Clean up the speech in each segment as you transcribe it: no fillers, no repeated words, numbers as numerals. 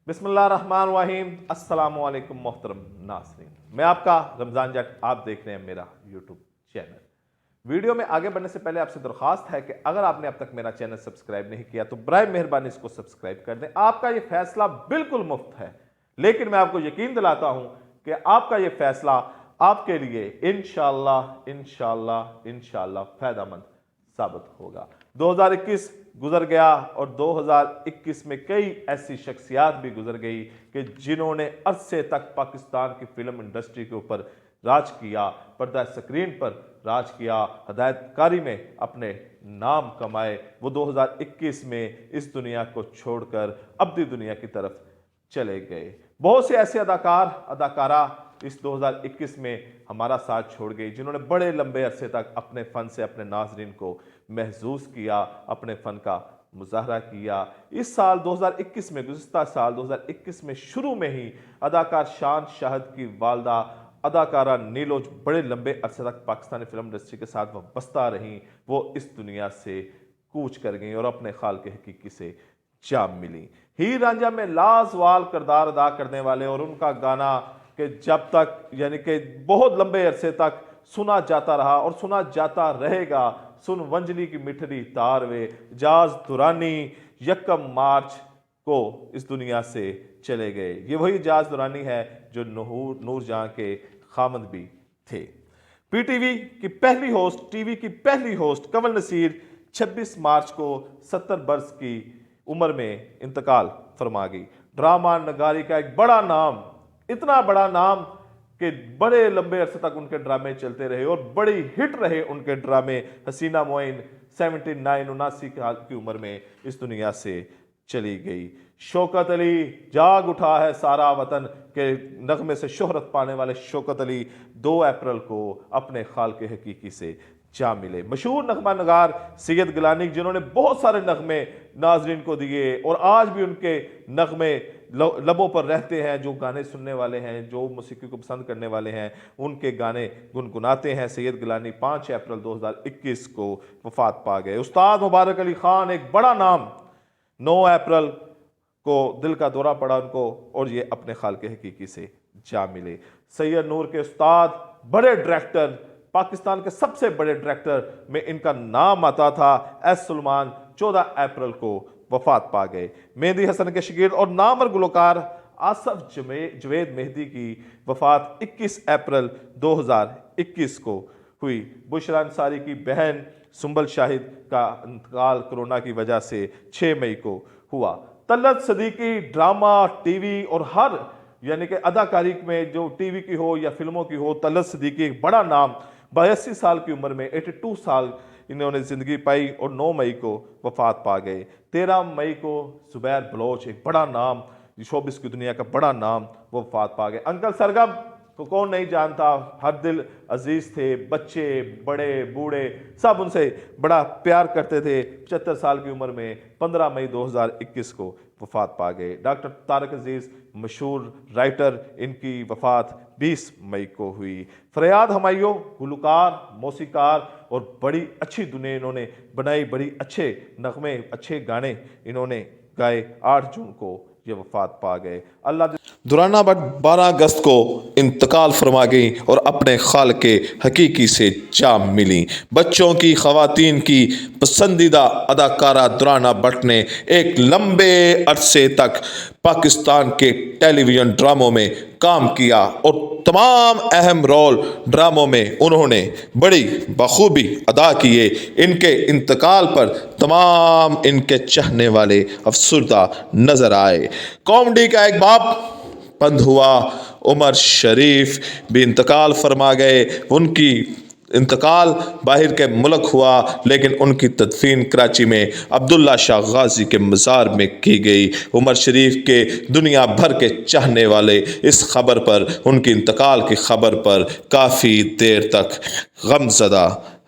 बिस्मिल्लाहिर्रहमानिर्रहीम। अस्सलामु अलैकुम मोहतरम नाज़रीन, मैं आपका रमज़ान जट, आप देख रहे हैं मेरा यूट्यूब चैनल। वीडियो में आगे बढ़ने से पहले आपसे दरख्वास्त है कि अगर आपने अब तक मेरा चैनल सब्सक्राइब नहीं किया तो बराए मेहरबानी इसको सब्सक्राइब कर दें। आपका ये फैसला बिल्कुल मुफ्त है, लेकिन मैं आपको यकीन दिलाता हूं कि आपका ये फैसला आपके लिए इंशाअल्लाह इंशाअल्लाह इंशाअल्लाह फायदेमंद साबित होगा। 2021 गुजर गया और 2021 में कई ऐसी शख्सियात भी गुजर गई कि जिन्होंने अरसे तक पाकिस्तान की फिल्म इंडस्ट्री के ऊपर राज किया, पर्दा स्क्रीन पर राज किया, हदायतकारी में अपने नाम कमाए। वो 2021 में इस दुनिया को छोड़कर अब्दी दुनिया की तरफ चले गए। बहुत से ऐसे अदाकारा इस 2021 में हमारा साथ छोड़ गई, जिन्होंने बड़े लंबे अरसे तक अपने फन से अपने नाजरीन को महसूस किया, अपने फन का मुजाहरा किया। इस साल 2021 में, गुज़िश्ता साल 2021 में शुरू में ही अदाकार शान शाहिद की वालदा अदाकारा नीलो बड़े लंबे अरसे तक पाकिस्तानी फिल्म इंडस्ट्री के साथ वाबस्ता रहीं। वो इस दुनिया से कूच कर गई और अपने खाल के हकीकी से जाम मिली। हीर रांझा में लाजवाल किरदार अदा करने वाले और उनका गाना कि जब तक यानी कि बहुत लंबे अरसे तक सुना जाता रहा और सुना जाता रहेगा, सुन वंजली की मिठरी तार वे जाज दुरानी यकम मार्च को इस दुनिया से चले गए। ये वही जाज दुरानी है जो नूरजहां के खामद भी थे। पीटीवी की पहली होस्ट, टीवी की पहली होस्ट कंवल नसीर 26 मार्च को 70 बरस की उम्र में इंतकाल फरमा गई। ड्रामा नगारी का एक बड़ा नाम, इतना बड़ा नाम कि बड़े लंबे अरसे तक उनके ड्रामे चलते रहे और बड़ी हिट रहे उनके ड्रामे। हसीना मोइन 79 की उम्र में इस दुनिया से चली गई। शौकत अली जाग उठा है सारा वतन के नगमे से शोहरत पाने वाले शौकत अली 2 अप्रैल को अपने खाल के हकीकी से जा मिले। मशहूर नगमा नगार सैयद गिलानी, जिन्होंने बहुत सारे नगमे नाजरीन को दिए और आज भी उनके नगमे लबों पर रहते हैं। जो गाने सुनने वाले हैं, जो मौसीकी को पसंद करने वाले हैं, उनके गाने गुनगुनाते हैं। सैयद गिलानी 5 अप्रैल 2021 को वफात पा गए। उस्ताद मुबारक अली खान एक बड़ा नाम, 9 अप्रैल को दिल का दौरा पड़ा उनको और ये अपने खाल के हकीकी से जा मिले। सैयद नूर के उस्ताद, बड़े डायरेक्टर, पाकिस्तान के सबसे बड़े डायरेक्टर में इनका नाम आता था। एस सुलेमान 14 अप्रैल को वफात पा गए। मेहदी हसन के शागिर्द और नामवर गुलकार आसफ जवेद मेहदी की वफात 21 अप्रैल 2021 को हुई। बुशरा अंसारी की बहन सुंबल शाहिद का इंतकाल कोरोना की वजह से 6 मई को हुआ। तलत सदीकी ड्रामा, टीवी और हर यानी कि अदाकारी में जो टीवी की हो या फिल्मों की हो, तलत सदीकी एक बड़ा नाम 82 साल की उम्र में 82 साल इन्होंने ज़िंदगी पाई और 9 मई को वफात पा गए। 13 मई को जुबैर बलोच, एक बड़ा नाम, शोबिस की दुनिया का बड़ा नाम, वो वफात पा गए। अंकल सरगम को कौन नहीं जानता, हर दिल अजीज थे, बच्चे बड़े बूढ़े सब उनसे बड़ा प्यार करते थे। 75 साल की उम्र में 15 मई 2021 को वफात पा गए। डॉक्टर तारक अजीज मशहूर राइटर, इनकी वफात 20 मई को हुई। फरियाद हमायूं गुलकार, मौसीकार और बड़ी अच्छी दुनिया इन्होंने बनाई, बड़ी अच्छे नगमे, अच्छे गाने इन्होंने गाए। 8 जून को ये वफात पा गए। अल्लाह दुराना बट 12 अगस्त को इंतकाल फरमा गई और अपने खाल के हकीकी से जा मिली। बच्चों की, ख़वातीन की पसंदीदा अदाकारा दुराना भट्ट ने एक लंबे अरसे तक पाकिस्तान के टेलीविज़न ड्रामों में काम किया और तमाम अहम रोल ड्रामों में उन्होंने बड़ी बखूबी अदा किए। इनके इंतकाल पर तमाम इनके चाहने वाले अफसरदा नजर आए। कॉमेडी का एक बाप बंद हुआ। उमर शरीफ भी इंतकाल फरमा गए। उनकी इंतकाल बाहर के मुल्क हुआ, लेकिन उनकी तदफीन कराची में अब्दुल्ला शाह गाजी के मज़ार में की गई। उमर शरीफ के दुनिया भर के चाहने वाले इस खबर पर, उनकी इंतकाल की खबर पर काफ़ी देर तक गमज़दा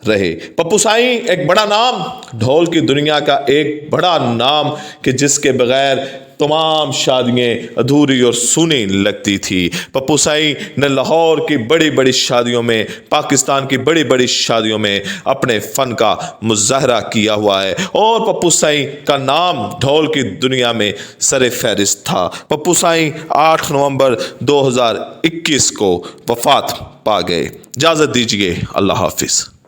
रहे। पप्पू साईं एक बड़ा नाम, ढोल की दुनिया का एक बड़ा नाम कि जिसके बगैर तमाम शादियाँ अधूरी और सूनी लगती थी। पप्पू साईं ने लाहौर की बड़ी बड़ी शादियों में, पाकिस्तान की बड़ी बड़ी शादियों में अपने फ़न का मुजाहरा किया हुआ है और पप्पू साईं का नाम ढोल की दुनिया में सरे फहरिस्त था। पप्पू साईं 8 नवंबर 2021 को वफ़ात पा गए। इजाज़त दीजिए, अल्लाह हाफिज़।